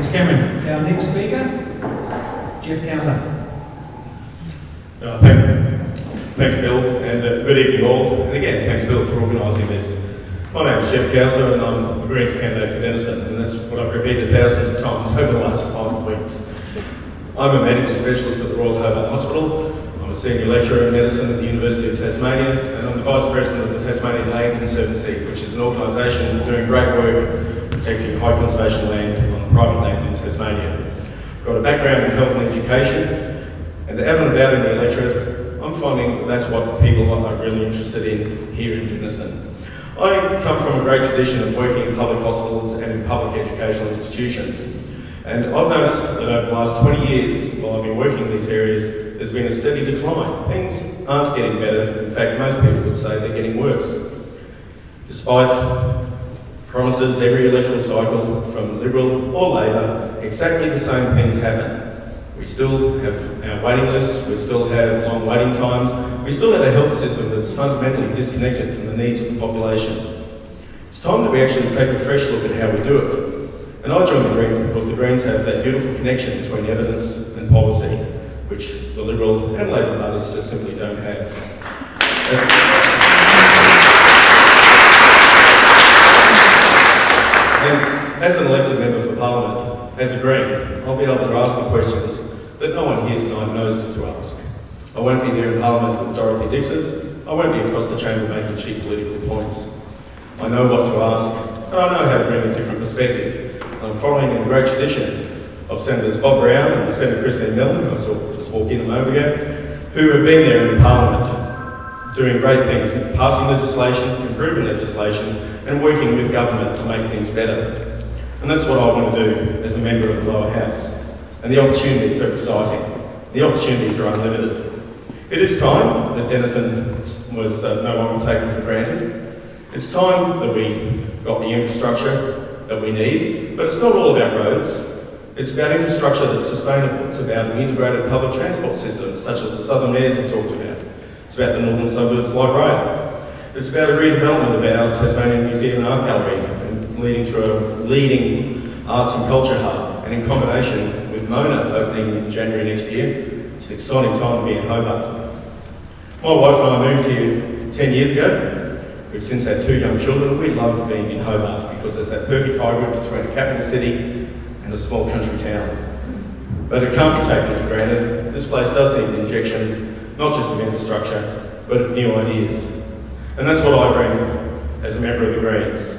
Thanks, Cameron. Our next speaker, Jeff Cowser. Thanks, Bill, and good evening all. And again, thanks, Bill, for organising this. My name is Jeff Cowser, and I'm a Greens candidate for Denison, and that's what I've repeated thousands of times over the last 5 weeks. I'm a medical specialist at the Royal Hobart Hospital. I'm a senior lecturer in medicine at the University of Tasmania, and I'm the Vice President of the Tasmanian Land Conservancy, which is an organisation doing great work protecting high conservation land on private land in Tasmania. I've got a background in health and education, and out and about in the electorate, I'm finding that's what people are really interested in here in Denison. I come from a great tradition of working in public hospitals and in public educational institutions. And I've noticed that over the last 20 years, while I've been working in these areas, there's been a steady decline. Things aren't getting better. In fact, most people would say they're getting worse. Despite promises every electoral cycle, from Liberal or Labor, exactly the same things happen. We still have our waiting lists, we still have long waiting times, we still have a health system that's fundamentally disconnected from the needs of the population. It's time that we actually take a fresh look at how we do it. And I joined the Greens because the Greens have that beautiful connection between evidence and policy, which the Liberal and Labor parties just simply don't have. And as an elected member for Parliament, as a Green, I'll be able to ask the questions that no one here tonight knows to ask. I won't be there in Parliament with Dorothy Dixers. I won't be across the chamber making cheap political points. I know what to ask, and I know how to bring a different perspective. I'm following in the great tradition of Senators Bob Brown and Senator Christine Milne, who I saw just walk in a moment ago, who have been there in Parliament doing great things, passing legislation, improving legislation, and working with government to make things better. And that's what I want to do as a member of the lower house. And the opportunities are exciting. The opportunities are unlimited. It is time that Denison was no longer taken for granted. It's time that we got the infrastructure that we need, but it's not all about roads. It's about infrastructure that's sustainable. It's about an integrated public transport system, such as the Southern Mayors have talked about. It's about the northern suburbs like rail. It's about a redevelopment of our Tasmanian Museum and Art Gallery, and leading to a leading arts and culture hub, and in combination with Mona opening in January next year, it's an exciting time to be in Hobart. My wife and I moved here 10 years ago. We've since had 2 young children. We love being in Hobart because it's that perfect hybrid between a capital city and a small country town. But it can't be taken for granted. This place does need an injection, not just of infrastructure, but of new ideas. And that's what I bring as a member of the Greens.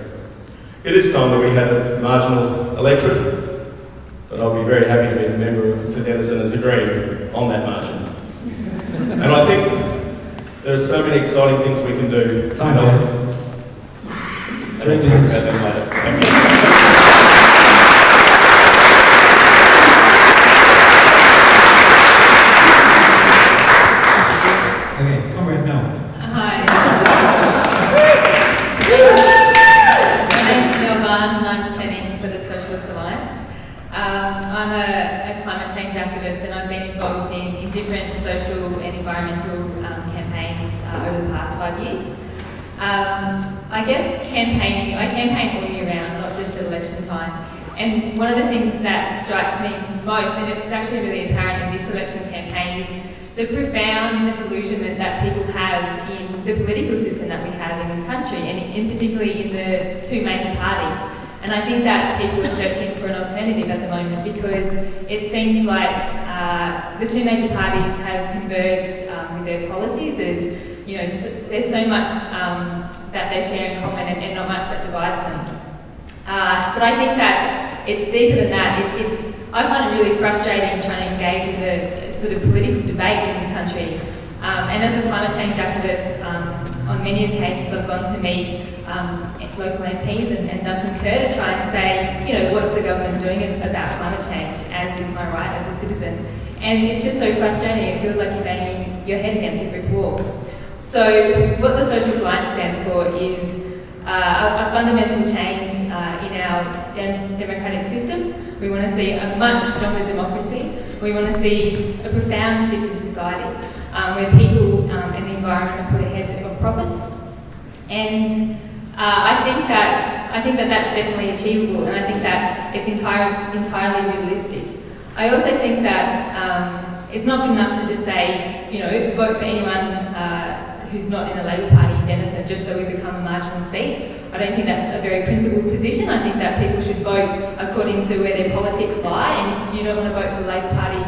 It is time that we had a marginal electorate, but I'll be very happy to be the member for Denison as a Green on that margin. And I think there are so many exciting things we can do. Time, and I'll talk about them later. Thank you. Okay, Comrade Mel. Hi. My name's Mel Barnes and I'm standing for the Socialist Alliance. I'm a climate change activist and I've been involved in different social and environmental campaigns over the past 5 years. I guess I campaign all year round, not just at election time. And one of the things that strikes me most, and it's actually really apparent in this election campaign, is the profound disillusionment that people have in the political system that we have in this country, and in particularly in the 2 major parties. And I think that people are searching for an alternative at the moment because it seems like the 2 major parties have converged with their policies. There's so much that they share in common and not much that divides them. But I think that it's deeper than that. I find it really frustrating trying to engage in the sort of political debate in this country. And as a climate change activist, on many occasions I've gone to meet local MPs and Duncan Kerr to try and say, what's the government doing about climate change, as is my right as a citizen. And it's just so frustrating. It feels like you're banging your head against a brick wall. So what the Socialist Alliance stands for is a fundamental change in our democratic system. We want to see a much stronger democracy. We want to see a profound shift in society where people and the environment are put ahead of profits. And I think that I think that that's definitely achievable, and I think that it's entirely realistic. I also think that it's not good enough to just say, you know, vote for anyone who's not in the Labor Party in Denison just so we become a marginal seat. I don't think that's a very principled position. I think that people should vote according to where their politics lie, and if you don't want to vote for the Labor Party,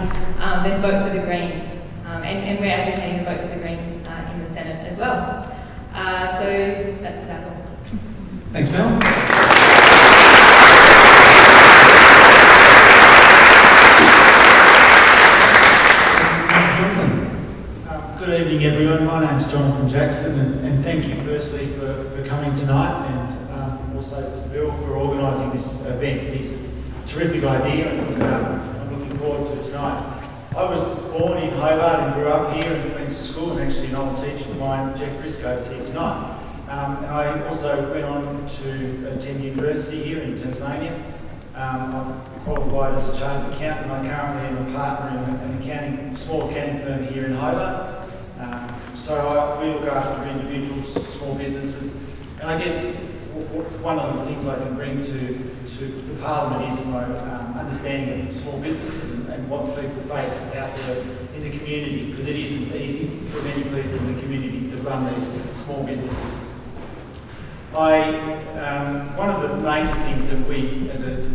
then vote for the Greens. And we're advocating to vote for the Greens in the Senate as well. So that's about all. Thanks, Mel. Good evening, everyone. My name's Jonathan Jackson, and thank you firstly for coming tonight, and also to Bill for organising this event. It is a terrific idea, and I'm looking forward to tonight. I was born in Hobart and grew up here and went to school, and actually an old teacher of mine, Jeff Briscoe, is here tonight. And I also went on to attend university here in Tasmania. I've qualified as a chartered accountant. I currently am a partner in an small accounting firm here in Hobart. So we look after individuals, small businesses, and I guess one of the things I can bring to the Parliament is my understanding of small businesses and what people face out there in the community, because it isn't easy for many people in the community to run these small businesses. One of the main things that we as a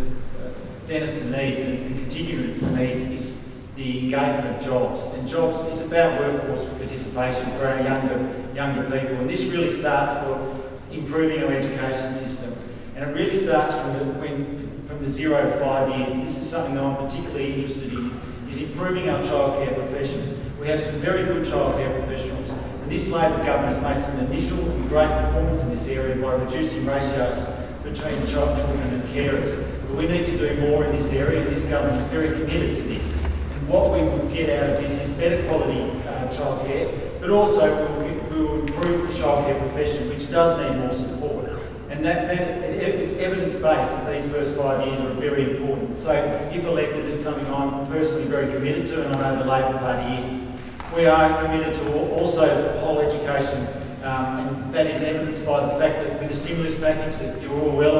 Denison needs and continues needs is the engagement of jobs. And jobs is about workforce participation for our younger people. And this really starts for improving our education system. And it really starts from the 0 to 5 years. This is something that I'm particularly interested in, is improving our childcare profession. We have some very good childcare professionals. And this Labor government has made some initial and great reforms in this area by reducing ratios between children and carers. But we need to do more in this area, and this government is very committed to this. What we will get out of this is better quality childcare, but also we will improve the childcare profession, which does need more support. And it's evidence-based that these first 5 years are very important. So if elected, it's something I'm personally very committed to, and I know the Labor Party is. We are committed to also whole education, and that is evidenced by the fact that with the stimulus package that you're all well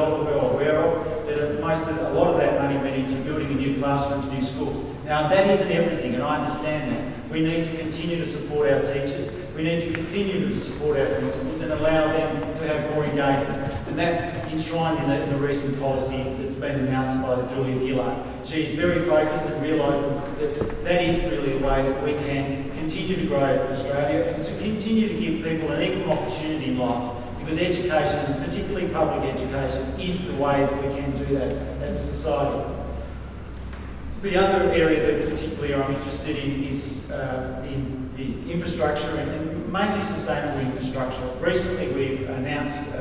aware of, that a lot of that money went into building new classrooms, new schools. Now that isn't everything, and I understand that. We need to continue to support our teachers. We need to continue to support our principals and allow them to have more engagement. And that's enshrined in the recent policy that's been announced by Julia Gillard. She's very focused and realises that that is really a way that we can continue to grow Australia and to continue to give people an equal opportunity in life. Because education, and particularly public education, is the way that we can do that as a society. The other area that particularly I'm interested in is the infrastructure and mainly sustainable infrastructure. Recently we've announced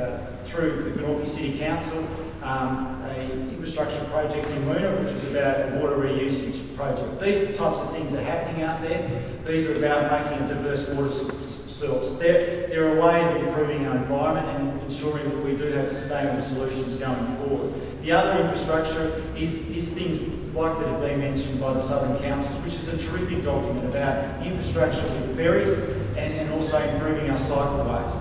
through the Glenorchy City Council an infrastructure project in Woona, which is about a water reusage project. These types of things are happening out there. These are about making a diverse water source. They're a way of improving our environment and ensuring that we do have sustainable solutions going forward. The other infrastructure is things like that have been mentioned by the Southern Councils, which is a terrific document about infrastructure with ferries and also improving our cycleways.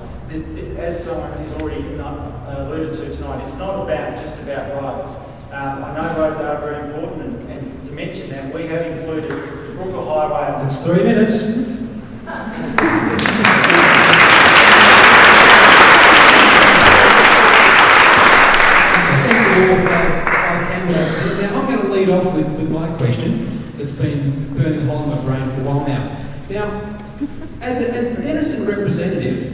As someone who's already alluded to tonight, it's not just about roads. I know roads are very important, and to mention that, we have included the Brooker Highway. That's 3 minutes. Now, I'm going to lead off with my question that's been burning a hole in my brain for a while now. Now, as the Denison representative,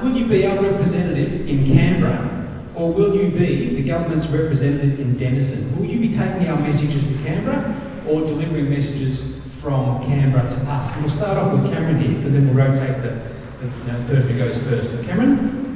will you be our representative in Canberra, or will you be the government's representative in Denison? Will you be taking our messages to Canberra, or delivering messages from Canberra to us? And we'll start off with Cameron here, because then we'll rotate the person who goes first. So Cameron?